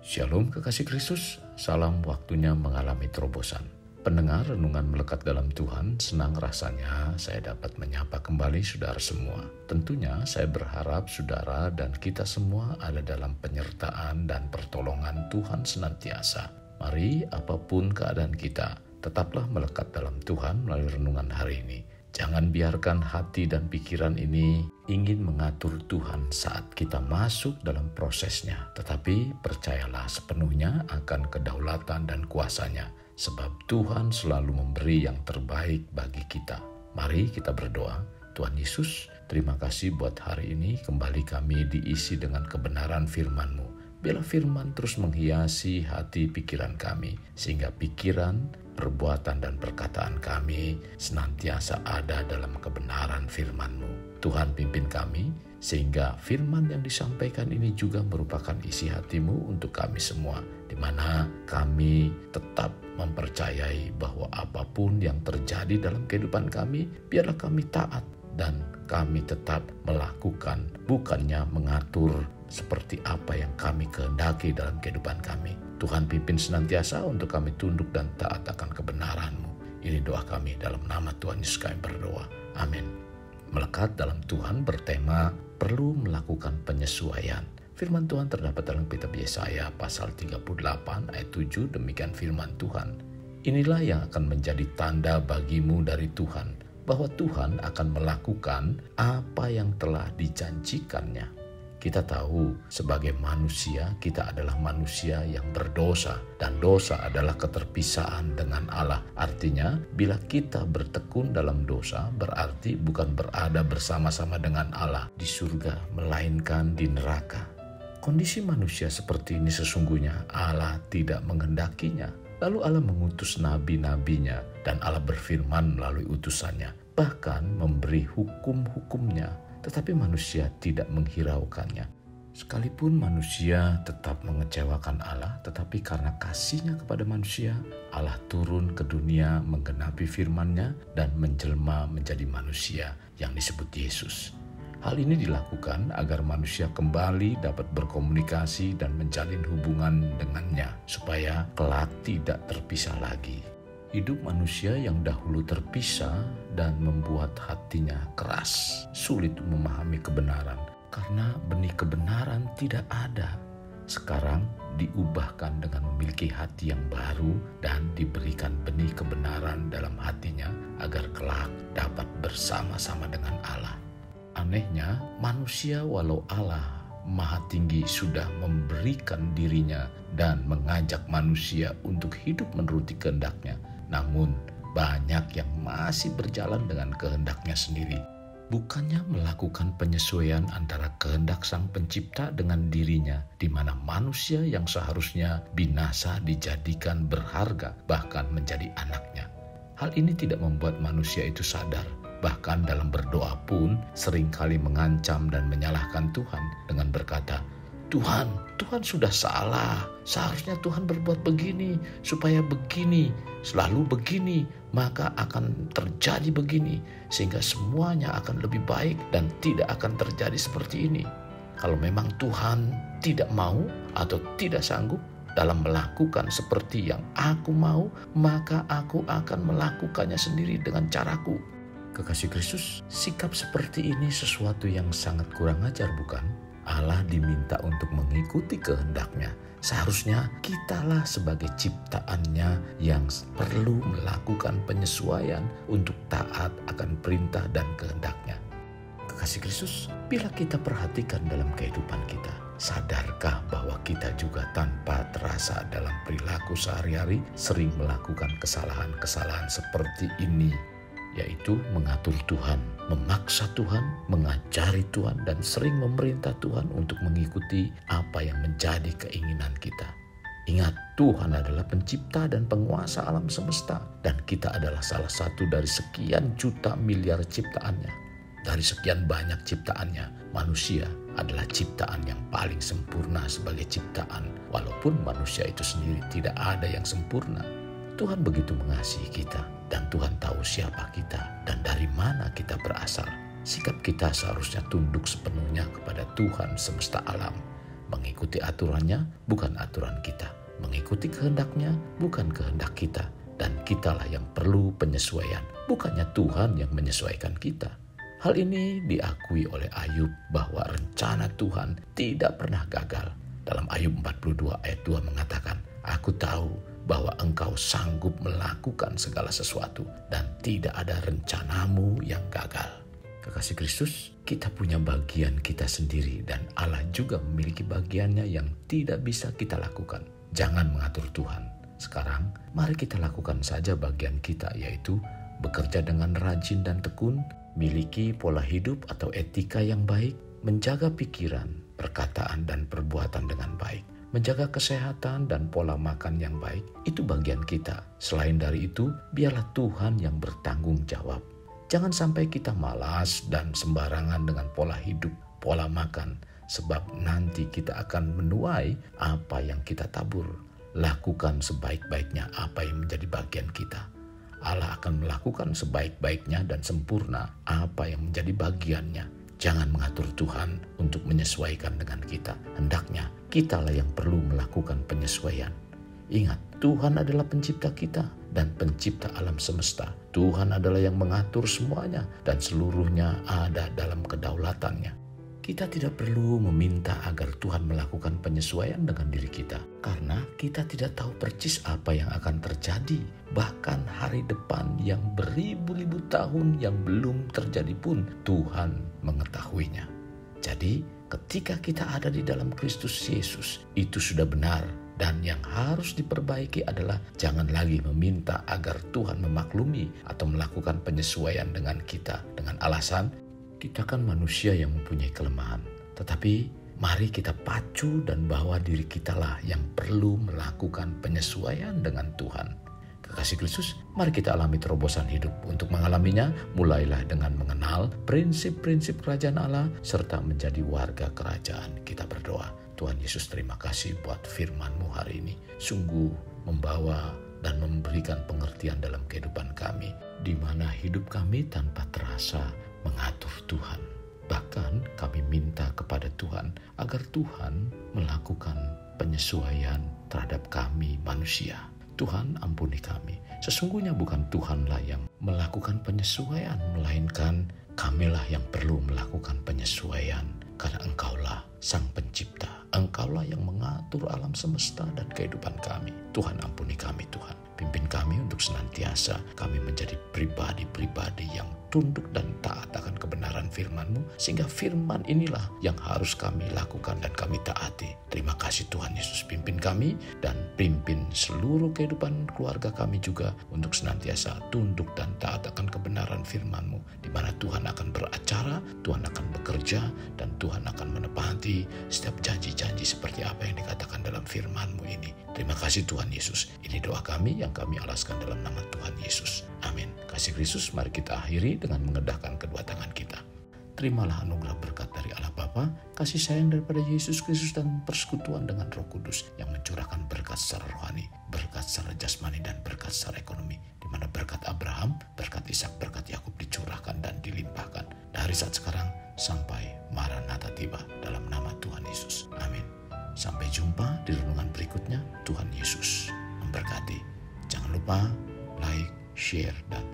Shalom kekasih Kristus, salam waktunya mengalami terobosan. Pendengar renungan melekat dalam Tuhan, senang rasanya saya dapat menyapa kembali saudara semua. Tentunya saya berharap saudara dan kita semua ada dalam penyertaan dan pertolongan Tuhan senantiasa. Mari apapun keadaan kita, tetaplah melekat dalam Tuhan melalui renungan hari ini. Jangan biarkan hati dan pikiran ini ingin mengatur Tuhan saat kita masuk dalam prosesnya. Tetapi percayalah sepenuhnya akan kedaulatan dan kuasanya. Sebab Tuhan selalu memberi yang terbaik bagi kita. Mari kita berdoa. Tuhan Yesus, terima kasih buat hari ini. Kembali kami diisi dengan kebenaran firman-Mu. Biarlah firman terus menghiasi hati pikiran kami. Sehingga pikiran, perbuatan dan perkataan kami senantiasa ada dalam kebenaran firman-Mu. Tuhan pimpin kami, sehingga firman yang disampaikan ini juga merupakan isi hati-Mu untuk kami semua, di mana kami tetap mempercayai bahwa apapun yang terjadi dalam kehidupan kami, biarlah kami taat dan kami tetap melakukan, bukannya mengatur seperti apa yang kami kehendaki dalam kehidupan kami. Tuhan pimpin senantiasa untuk kami tunduk dan taat akan kebenaran-Mu. Ini doa kami dalam nama Tuhan Yesus kami berdoa. Amin. Melekat dalam Tuhan bertema perlu melakukan penyesuaian. Firman Tuhan terdapat dalam kitab Yesaya pasal 38 ayat 7, demikian firman Tuhan. Inilah yang akan menjadi tanda bagimu dari Tuhan, bahwa Tuhan akan melakukan apa yang telah dijanjikannya. Kita tahu sebagai manusia, kita adalah manusia yang berdosa. Dan dosa adalah keterpisahan dengan Allah. Artinya, bila kita bertekun dalam dosa, berarti bukan berada bersama-sama dengan Allah di surga, melainkan di neraka. Kondisi manusia seperti ini sesungguhnya Allah tidak menghendakinya. Lalu Allah mengutus nabi-nabinya dan Allah berfirman melalui utusannya. Bahkan memberi hukum-hukumnya. Tetapi manusia tidak menghiraukannya. Sekalipun manusia tetap mengecewakan Allah, tetapi karena kasih-Nya kepada manusia, Allah turun ke dunia menggenapi firman-Nya dan menjelma menjadi manusia yang disebut Yesus. Hal ini dilakukan agar manusia kembali dapat berkomunikasi dan menjalin hubungan dengannya, supaya kelak tidak terpisah lagi. Hidup manusia yang dahulu terpisah dan membuat hatinya keras, sulit memahami kebenaran karena benih kebenaran tidak ada. Sekarang diubahkan dengan memiliki hati yang baru dan diberikan benih kebenaran dalam hatinya agar kelak dapat bersama-sama dengan Allah. Anehnya, manusia walau Allah Maha Tinggi sudah memberikan dirinya dan mengajak manusia untuk hidup menuruti kehendak-Nya. Namun banyak yang masih berjalan dengan kehendak-Nya sendiri. Bukannya melakukan penyesuaian antara kehendak Sang Pencipta dengan dirinya, di mana manusia yang seharusnya binasa dijadikan berharga, bahkan menjadi anaknya. Hal ini tidak membuat manusia itu sadar. Bahkan dalam berdoa pun seringkali mengancam dan menyalahkan Tuhan dengan berkata, Tuhan sudah salah. Seharusnya Tuhan berbuat begini, supaya begini, selalu begini, maka akan terjadi begini, sehingga semuanya akan lebih baik dan tidak akan terjadi seperti ini. Kalau memang Tuhan tidak mau atau tidak sanggup dalam melakukan seperti yang aku mau, maka aku akan melakukannya sendiri dengan caraku. Kekasih Kristus, sikap seperti ini sesuatu yang sangat kurang ajar, bukan? Allah diminta untuk mengikuti kehendak-Nya. Seharusnya kitalah sebagai ciptaan-Nya yang perlu melakukan penyesuaian untuk taat akan perintah dan kehendak-Nya. Kekasih Kristus, bila kita perhatikan dalam kehidupan kita, sadarkah bahwa kita juga tanpa terasa dalam perilaku sehari-hari sering melakukan kesalahan-kesalahan seperti ini? Yaitu mengatur Tuhan, memaksa Tuhan, mengajari Tuhan, dan sering memerintah Tuhan untuk mengikuti apa yang menjadi keinginan kita. Ingat, Tuhan adalah pencipta dan penguasa alam semesta, dan kita adalah salah satu dari sekian juta miliar ciptaannya. Dari sekian banyak ciptaannya, manusia adalah ciptaan yang paling sempurna sebagai ciptaan, walaupun manusia itu sendiri tidak ada yang sempurna. Tuhan begitu mengasihi kita, dan Tuhan tahu siapa kita dan dari mana kita berasal. Sikap kita seharusnya tunduk sepenuhnya kepada Tuhan semesta alam. Mengikuti aturannya bukan aturan kita. Mengikuti kehendaknya bukan kehendak kita. Dan kitalah yang perlu penyesuaian, bukannya Tuhan yang menyesuaikan kita. Hal ini diakui oleh Ayub bahwa rencana Tuhan tidak pernah gagal. Dalam Ayub 42 ayat 2 mengatakan, "Aku tahu bahwa engkau sanggup melakukan segala sesuatu dan tidak ada rencanamu yang gagal." Kekasih Kristus, kita punya bagian kita sendiri dan Allah juga memiliki bagiannya yang tidak bisa kita lakukan. Jangan mengatur Tuhan. Sekarang, mari kita lakukan saja bagian kita, yaitu bekerja dengan rajin dan tekun, miliki pola hidup atau etika yang baik, menjaga pikiran, perkataan, dan perbuatan dengan baik, menjaga kesehatan dan pola makan yang baik. Itu bagian kita. Selain dari itu, biarlah Tuhan yang bertanggung jawab. Jangan sampai kita malas dan sembarangan dengan pola hidup, pola makan, sebab nanti kita akan menuai apa yang kita tabur. Lakukan sebaik-baiknya apa yang menjadi bagian kita. Allah akan melakukan sebaik-baiknya dan sempurna apa yang menjadi bagiannya. Jangan mengatur Tuhan untuk menyesuaikan dengan kita. Hendaknya kitalah yang perlu melakukan penyesuaian. Ingat, Tuhan adalah pencipta kita dan pencipta alam semesta. Tuhan adalah yang mengatur semuanya dan seluruhnya ada dalam kedaulatannya. Kita tidak perlu meminta agar Tuhan melakukan penyesuaian dengan diri kita, karena kita tidak tahu persis apa yang akan terjadi. Bahkan hari depan yang beribu-ribu tahun yang belum terjadi pun Tuhan mengetahuinya. Jadi ketika kita ada di dalam Kristus Yesus, itu sudah benar. Dan yang harus diperbaiki adalah jangan lagi meminta agar Tuhan memaklumi atau melakukan penyesuaian dengan kita dengan alasan kita kan manusia yang mempunyai kelemahan. Tetapi mari kita pacu dan bawa diri kitalah yang perlu melakukan penyesuaian dengan Tuhan. Kekasih Kristus, mari kita alami terobosan hidup. Untuk mengalaminya, mulailah dengan mengenal prinsip-prinsip kerajaan Allah serta menjadi warga kerajaan. Kita berdoa. Tuhan Yesus, terima kasih buat firman-Mu hari ini. Sungguh membawa dan memberikan pengertian dalam kehidupan kami, di mana hidup kami tanpa terasa mengatur Tuhan. Bahkan kami minta kepada Tuhan agar Tuhan melakukan penyesuaian terhadap kami manusia. Tuhan, ampuni kami. Sesungguhnya bukan Tuhanlah yang melakukan penyesuaian, melainkan kamilah yang perlu melakukan penyesuaian. Karena Engkaulah Sang Pencipta, Engkaulah yang mengatur alam semesta dan kehidupan kami. Tuhan, ampuni kami Tuhan. Pimpin kami untuk senantiasa kami menjadi pribadi-pribadi yang tunduk dan taat akan kebenaran firman-Mu, sehingga firman inilah yang harus kami lakukan dan kami taati. Terima kasih Tuhan Yesus, pimpin kami dan pimpin seluruh kehidupan keluarga kami juga untuk senantiasa tunduk dan taat akan kebenaran firman-Mu, di mana Tuhan akan beracara, Tuhan akan bekerja, dan Tuhan akan menepati setiap janji-janji seperti apa yang dikatakan dalam firman-Mu ini. Terima kasih Tuhan Yesus. Ini doa kami yang kami alaskan dalam nama Tuhan Yesus. Amin. Kasih Kristus, mari kita akhiri dengan mengedahkan kedua tangan kita. Terimalah anugerah berkat dari Allah Bapa, kasih sayang daripada Yesus Kristus, dan persekutuan dengan Roh Kudus yang mencurahkan berkat secara rohani, berkat secara jasmani, dan berkat secara ekonomi, di mana berkat Abraham, berkat Ishak, berkat Yakub dicurahkan dan dilimpahkan dari saat sekarang sampai Maranatha tiba, dalam nama Tuhan Yesus. Amin. Sampai jumpa di renungan berikutnya. Tuhan Yesus memberkati. Jangan lupa like, share, dan